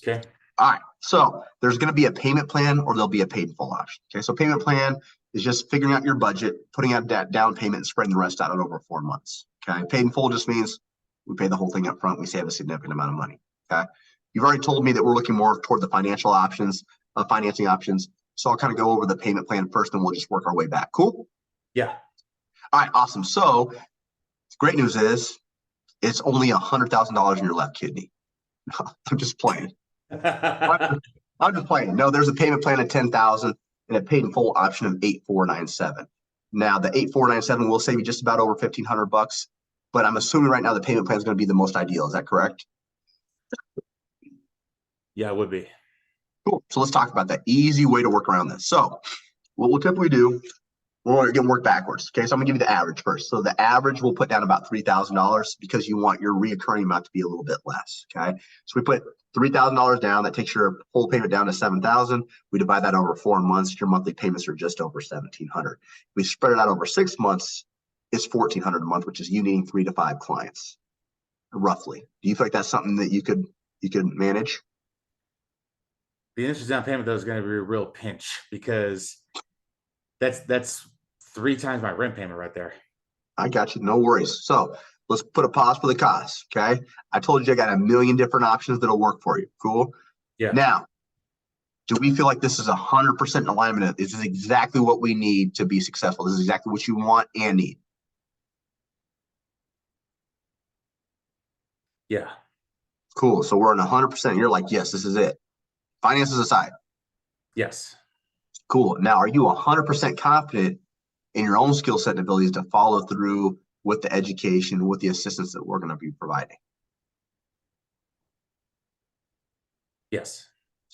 Okay. All right. So there's going to be a payment plan or there'll be a paid in full option. Okay. So payment plan is just figuring out your budget, putting out that down payment and spreading the rest out over 4 months. Okay. Paid in full just means we pay the whole thing up front. We save a significant amount of money. Okay. You've already told me that we're looking more toward the financial options, financing options. So I'll kind of go over the payment plan first and we'll just work our way back. Cool. Yeah. All right. Awesome. So great news is it's only $100,000 in your left kidney. I'm just playing. I'm just playing. No, there's a payment plan of $10,000 and a paid in full option of $8,497. Now the $8,497 will save you just about over $1,500, but I'm assuming right now the payment plan is going to be the most ideal. Is that correct? Yeah, it would be. Cool. So let's talk about that easy way to work around this. So what we'll typically do, we're going to work backwards. Okay, so I'm going to give you the average first. So the average we'll put down about $3,000 because you want your reoccurring amount to be a little bit less. Okay, so we put $3,000 down. That takes your whole payment down to $7,000. We divide that over 4 months. Your monthly payments are just over $1,700. We spread it out over 6 months. It's $1,400 a month, which is you needing 3 to 5 clients, roughly. Do you feel like that's something that you could manage? The initial down payment though is going to be a real pinch because that's 3 times my rent payment right there. I got you. No worries. So let's put a pause for the cost. Okay. I told you I got a million different options that'll work for you. Cool. Yeah. Now, do we feel like this is 100% in alignment? This is exactly what we need to be successful. This is exactly what you want and need. Yeah. Cool. So we're on 100%. You're like, yes, this is it. Finances aside. Yes. Cool. Now, are you 100% confident in your own skill set and abilities to follow through with the education, with the assistance that we're going to be providing? Yes.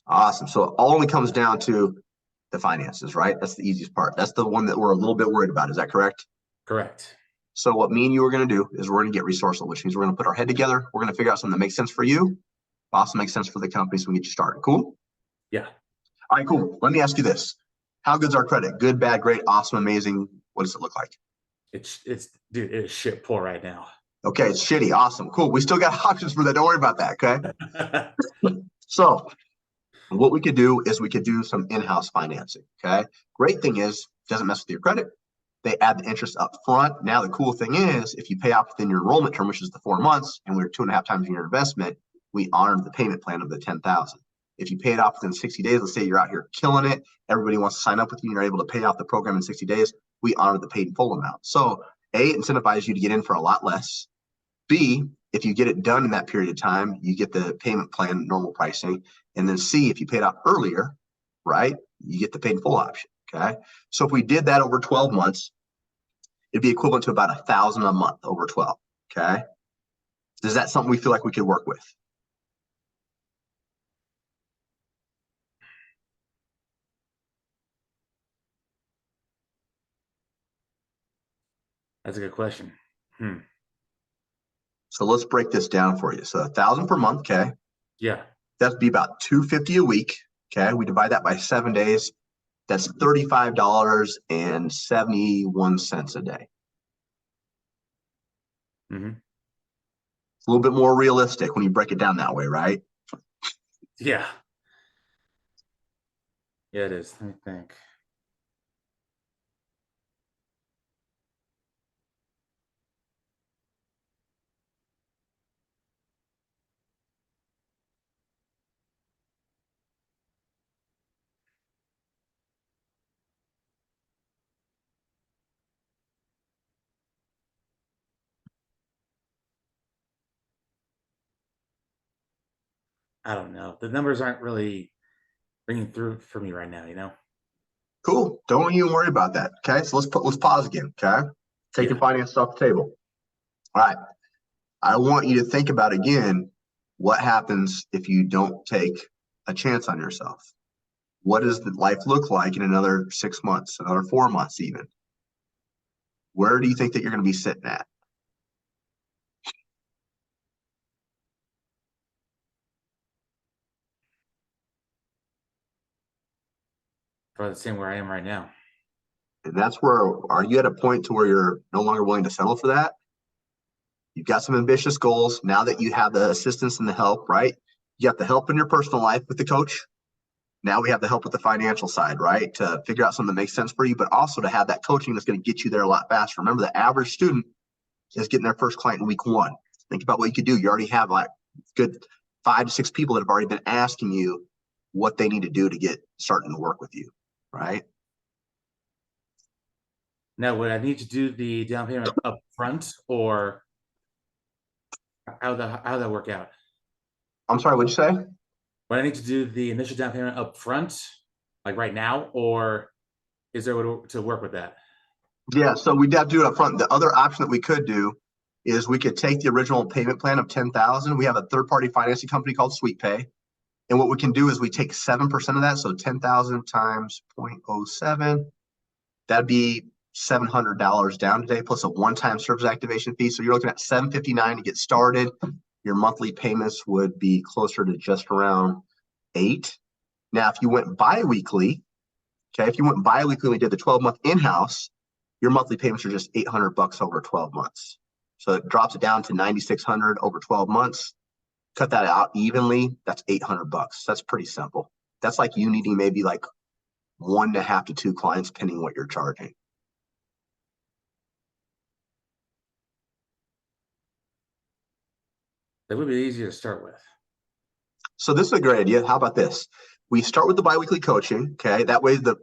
Awesome. So it only comes down to the finances, right? That's the easiest part. That's the one that we're a little bit worried about. Is that correct? Correct. So what me and you are going to do is we're going to get resourceful, which means we're going to put our head together. We're going to figure out something that makes sense for you, also makes sense for the company, so we get you started. Cool? Yeah. All right, cool. Let me ask you this. How good's our credit? Good, bad, great, awesome, amazing? What does it look like? It's dude, it is shit poor right now. Okay, it's shitty. Awesome. Cool. We still got options for that. Don't worry about that. Okay. So what we could do is we could do some in-house financing. Okay. Great thing is, doesn't mess with your credit. They add the interest up front. Now, the cool thing is, if you pay off within your enrollment term, which is the 4 months, and we're 2.5 times your investment, we honor the payment plan of the 10,000. If you pay it off within 60 days, let's say you're out here killing it, everybody wants to sign up with you, and you're able to pay off the program in 60 days, we honor the paid in full amount. So A, incentivizes you to get in for a lot less. B, if you get it done in that period of time, you get the payment plan, normal pricing. And then C, if you paid off earlier, right, you get the paid in full option. Okay. So if we did that over 12 months, it'd be equivalent to about $1,000 a month over 12. Okay. Is that something we feel like we could work with? That's a good question. So let's break this down for you. So 1,000 per month. Okay. Yeah. That'd be about $250 a week. Okay. We divide that by 7 days. That's $35.71 a day. Mm-hmm. It's a little bit more realistic when you break it down that way, right? Yeah. Yeah, it is. Let me think. I don't know. The numbers aren't really ringing through for me right now, you know? Cool. Don't even worry about that. Okay. So let's pause again. Okay. Taking Yeah. finance off the table. All right. I want you to think about again what happens if you don't take a chance on yourself. What does the life look like in another 6 months, another 4 months, even? Where do you think that you're going to be sitting at? Probably the same where I am right now. And that's where, are you at a point to where you're no longer willing to settle for that? You've got some ambitious goals now that you have the assistance and the help, right? You got the help in your personal life with the coach. Now we have the help with the financial side, right? To figure out something that makes sense for you, but also to have that coaching that's going to get you there a lot faster. Remember, the average student is getting their first client in week 1. Think about what you could do. You already have like good 5 to 6 people that have already been asking you what they need to do to get starting to work with you, right? Now, would I need to do the down payment up front, or how that work out? I'm sorry, what'd you say? Would I need to do the initial down payment up front, like right now, or is there a way to work with that? Yeah, so we'd have to do it up front. The other option that we could do is we could take the original payment plan of 10,000. We have a third-party financing company called SweetPay. And what we can do is we take 7% of that. So 10,000 times 0.07, that'd be $700 down today, plus a one-time service activation fee. So you're looking at $759 to get started. Your monthly payments would be closer to just around $8. Now, if you went bi-weekly, okay, if you went bi-weekly and we did the 12-month in-house, your monthly payments are just $800 over 12 months. So it drops it down to $9,600 over 12 months. Cut that out evenly, that's $800. That's pretty simple. That's like you needing maybe like 1.5 to 2 clients, depending on what you're charging. That would be easier to start with. So this is a great idea. How about this? We start with the biweekly coaching. Okay, that way the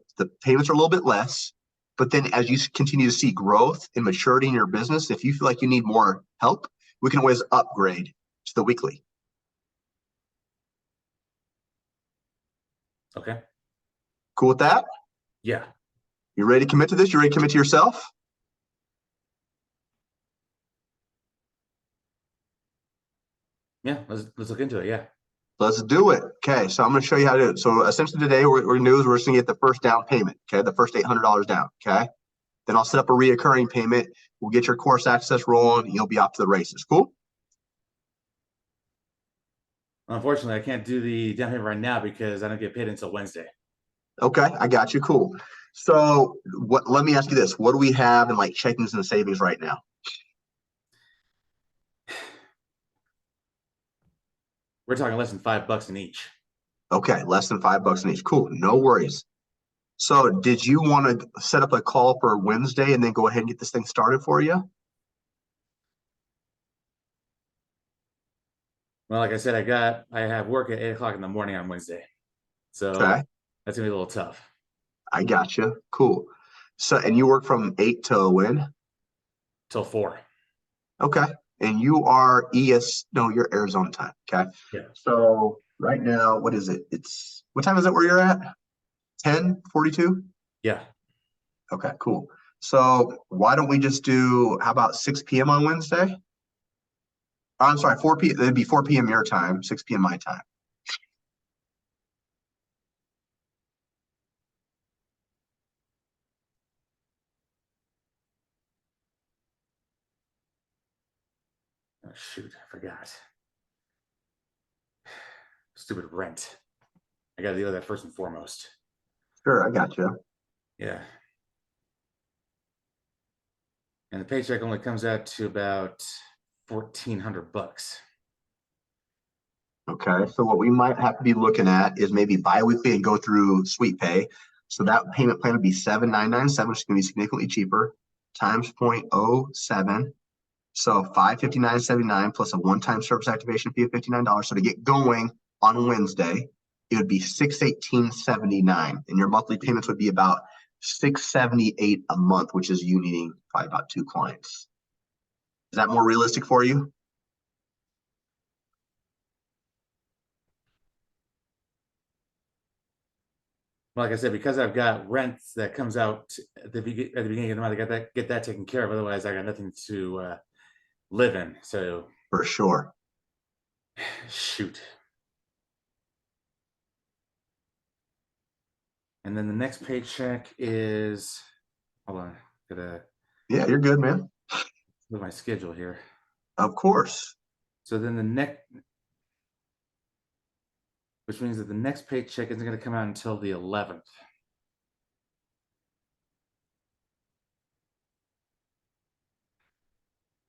payments are a little bit less. But then as you continue to see growth and maturity in your business, if you feel like you need more help, we can always upgrade to the weekly. Okay. Cool with that? Yeah. You ready to commit to this? You ready to commit to yourself? Yeah, let's look into it. Yeah. Let's do it. Okay, so I'm going to show you how to do it. So essentially today, we're going to get the first down payment, okay, the first $800 down, okay? Then I'll set up a reoccurring payment. We'll get your course access rolling, and you'll be off to the races. Cool? Unfortunately, I can't do the down payment right now because I don't get paid until Wednesday. Okay, I got you. Cool. So let me ask you this. What do we have in like checkings and savings right now? We're talking less than $5 in each. Okay, less than $5 in each. Cool, no worries. So did you want to set up a call for Wednesday and then go ahead and get this thing started for you? Well, like I said, I have work at 8 o'clock in the morning on Wednesday. So Okay, that's gonna be a little tough. I got you. Cool. So, and you work from 8 to when? Till 4. Okay. And you are no, you're Arizona time. Okay. Yeah. So right now, what is it? What time is it where you're at? 10:42? Yeah. Okay, cool. So why don't we just do, how about 6 p.m. on Wednesday? Oh, I'm sorry, 4 p.m. It'd be 4 p.m. your time, 6 p.m. my time. Oh, shoot, I forgot. Stupid rent. I gotta deal with that first and foremost. Sure, I got you. Yeah. And the paycheck only comes out to about $1,400. Okay, so what we might have to be looking at is maybe biweekly and go through Sweet Pay. So that payment plan would be 7,997, which is going to be significantly cheaper, times 0.07. So 559.79 plus a one-time service activation fee of $59. So to get going on Wednesday, it would be 618.79, and your monthly payments would be about 678 a month, which is you needing probably about 2 clients. Is that more realistic for you? Like I said, because I've got rent that comes out at the beginning of the month, I got get that taken care of. Otherwise, I got nothing to live in. So For sure. shoot. And then the next paycheck is, hold on, gotta Yeah, you're good, man. move my schedule here. Of course. So then which means that the next paycheck isn't going to come out until the 11th.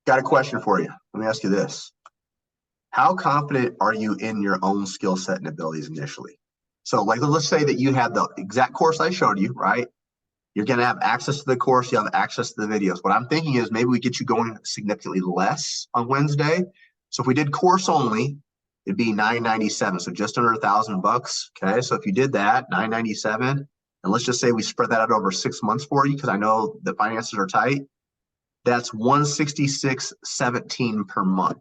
Got a question for you. Let me ask you this. How confident are you in your own skill set and abilities initially? So, like, let's say that you had the exact course I showed you, right? You're going to have access to the course, you have access to the videos. What I'm thinking is maybe we get you going significantly less on Wednesday. So, if we did course only, it'd be $997, so just under $1,000. Okay, so if you did that, $997, and let's just say we spread that out over 6 months for you, because I know the finances are tight. That's $166.17 per month.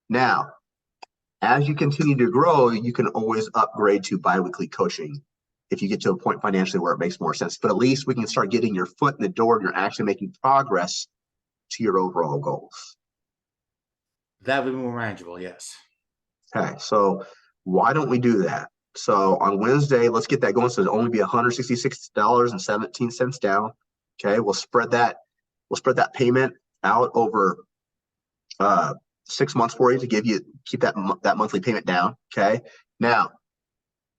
Now, as you continue to grow, you can always upgrade to biweekly coaching if you get to a point financially where it makes more sense. But at least we can start getting your foot in the door and you're actually making progress to your overall goals. That would be more manageable, yes. Okay, so why don't we do that? So on Wednesday, let's get that going. So it'll only be $166.17 down. Okay, we'll spread that payment out over 6 months for you to keep that monthly payment down. Okay. Now,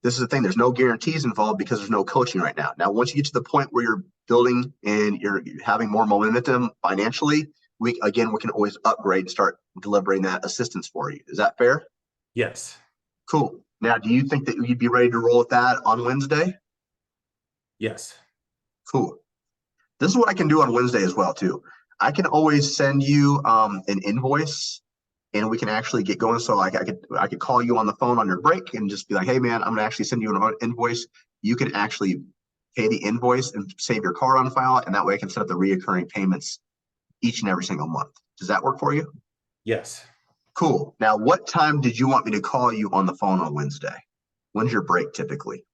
this is the thing. There's no guarantees involved because there's no coaching right now. Now, once you get to the point where you're building and you're having more momentum financially, we can always upgrade and start delivering that assistance for you. Is that fair? Yes. Cool. Now, do you think that you'd be ready to roll with that on Wednesday? Yes. Cool. This is what I can do on Wednesday as well too. I can always send you an invoice, and we can actually get going. So like I could call you on the phone on your break and just be like, hey man, I'm gonna actually send you an invoice. You can actually pay the invoice and save your card on file, and that way I can set up the reoccurring payments each and every single month. Does that work for you? Yes. Cool. Now, what time did you want me to call you on the phone on Wednesday? When's your break typically?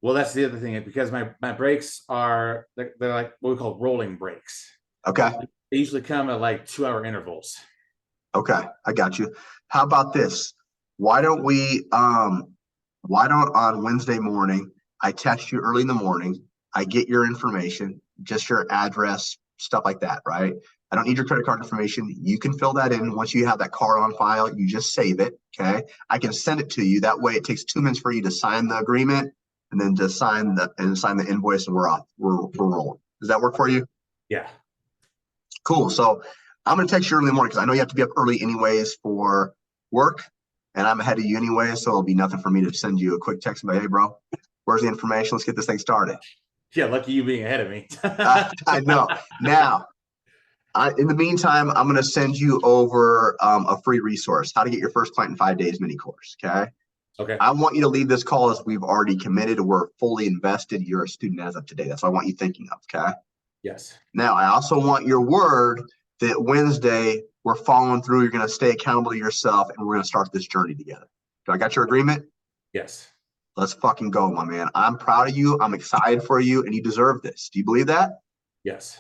Well, that's the other thing, because my breaks are they're like what we call rolling breaks. Okay. They usually come at like 2-hour intervals. Okay, I got you. How about this? Why don't on Wednesday morning, I text you early in the morning, I get your information, just your address, stuff like that, right? I don't need your credit card information. You can fill that in. Once you have that card on file, you just save it, okay? I can send it to you. That way it takes 2 minutes for you to sign the agreement and then to sign the invoice, and we're off. We're rolling. Does that work for you? Yeah. Cool. So I'm going to text you early in the morning because I know you have to be up early anyways for work, and I'm ahead of you anyway. So it'll be nothing for me to send you a quick text and be, hey, bro, where's the information? Let's get this thing started. Yeah, lucky you being ahead of me. I know. Now, in the meantime, I'm going to send you over a free resource, how to get your first client in 5 days mini course. Okay. Okay. I want you to leave this call as we've already committed. We're fully invested. You're a student as of today. That's what I want you thinking of. Okay. Yes. Now, I also want your word that Wednesday we're following through. You're going to stay accountable to yourself, and we're going to start this journey together. Do I got your agreement? Yes. Let's fucking go, my man. I'm proud of you. I'm excited for you, and you deserve this. Do you believe that? Yes.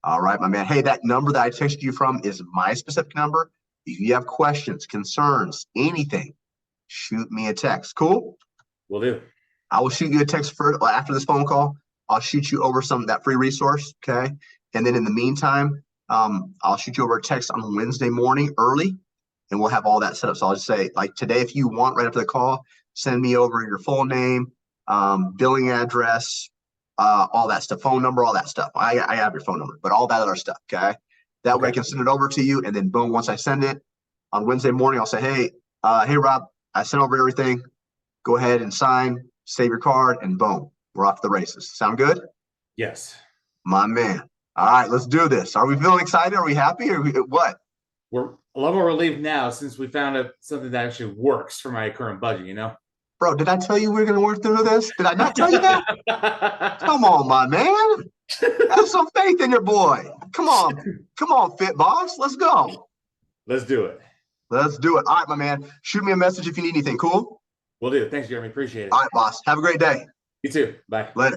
All right, my man. Hey, that number that I texted you from is my specific number. If you have questions, concerns, anything, shoot me a text. Cool? Will do. I will shoot you a text after this phone call. I'll shoot you over that free resource, okay? And then in the meantime, I'll shoot you over a text on Wednesday morning early, and we'll have all that set up. So I'll just say, like today, if you want, right after the call, send me over your full name, billing address, all that stuff, phone number, all that stuff. I have your phone number, but all that other stuff, okay? That way I can send it over to you, and then boom, once I send it on Wednesday morning, I'll say, hey, Rob, I sent over everything. Go ahead and sign, save your card, and boom, we're off to the races. Sound good? Yes. My man. All right, let's do this. Are we feeling excited? Are we happy? Or what? We're a lot more relieved now since we found something that actually works for my current budget, you know? Bro, did I tell you we were going to work through this? Did I not tell you that? Come on, my man. Have some faith in your boy. Come on, fit boss. Let's go. Let's do it. Let's do it. All right, my man. Shoot me a message if you need anything. Cool? Will do. Thanks, Jeremy. Appreciate it. All right, boss. Have a great day. You too. Bye. Later.